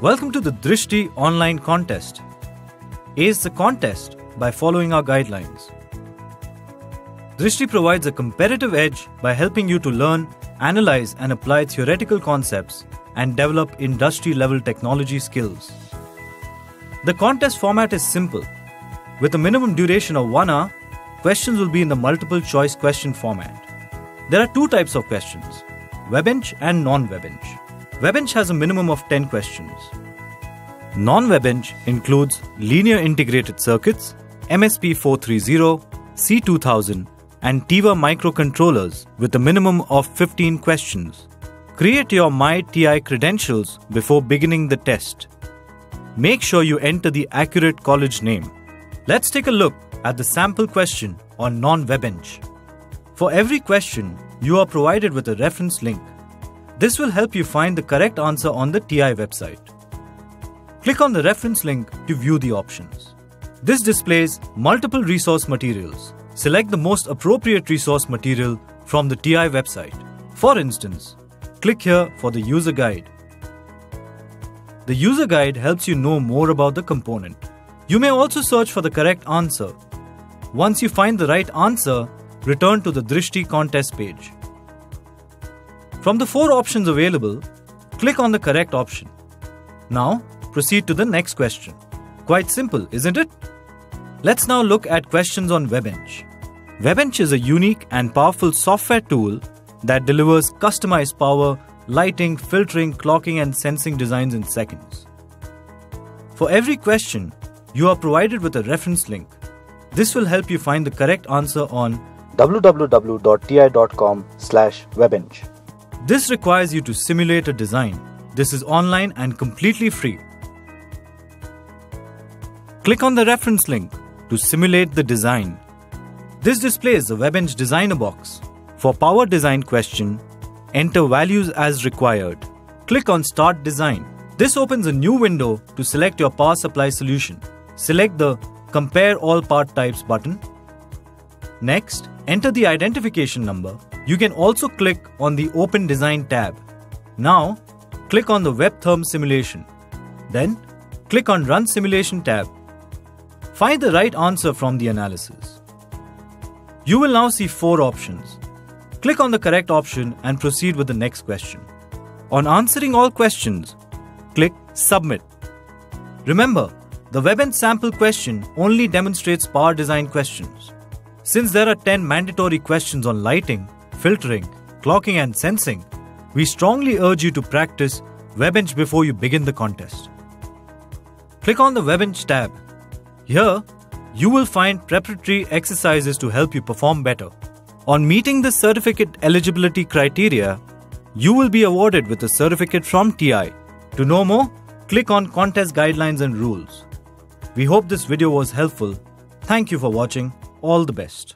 Welcome to the DrishTI online contest. Ace the contest by following our guidelines. DrishTI provides a competitive edge by helping you to learn, analyze and apply theoretical concepts and develop industry-level technology skills. The contest format is simple. With a minimum duration of 1 hour, questions will be in the multiple choice question format. There are two types of questions, webench and non-webench. Webench has a minimum of 10 questions. Non-webench includes linear integrated circuits, MSP 430, C2000 and TIVA microcontrollers with a minimum of 15 questions. Create your MyTI credentials before beginning the test. Make sure you enter the accurate college name. Let's take a look at the sample question on non-webench. For every question, you are provided with a reference link. This will help you find the correct answer on the TI website. Click on the reference link to view the options. This displays multiple resource materials. Select the most appropriate resource material from the TI website. For instance, click here for the user guide. The user guide helps you know more about the component. You may also search for the correct answer. Once you find the right answer, return to the DrishTI contest page. From the 4 options available, click on the correct option. Now, proceed to the next question. Quite simple, isn't it? Let's now look at questions on webench. Webench is a unique and powerful software tool that delivers customized power, lighting, filtering, clocking and sensing designs in seconds. For every question, you are provided with a reference link. This will help you find the correct answer on www.ti.com/webench. This requires you to simulate a design. This is online and completely free. Click on the reference link to simulate the design. This displays the webench designer box. For power design question, enter values as required. Click on Start Design. This opens a new window to select your power supply solution. Select the Compare All Part Types button. Next, enter the identification number. You can also click on the Open Design tab. Now, click on the Web Therm Simulation. Then, click on Run Simulation tab. Find the right answer from the analysis. You will now see 4 options. Click on the correct option and proceed with the next question. On answering all questions, click Submit. Remember, the webench sample question only demonstrates power design questions. Since there are 10 mandatory questions on lighting, filtering, clocking and sensing, we strongly urge you to practice webench before you begin the contest. Click on the webench tab. Here, you will find preparatory exercises to help you perform better. On meeting the certificate eligibility criteria, you will be awarded with a certificate from TI. To know more, click on Contest Guidelines and Rules. We hope this video was helpful. Thank you for watching. All the best.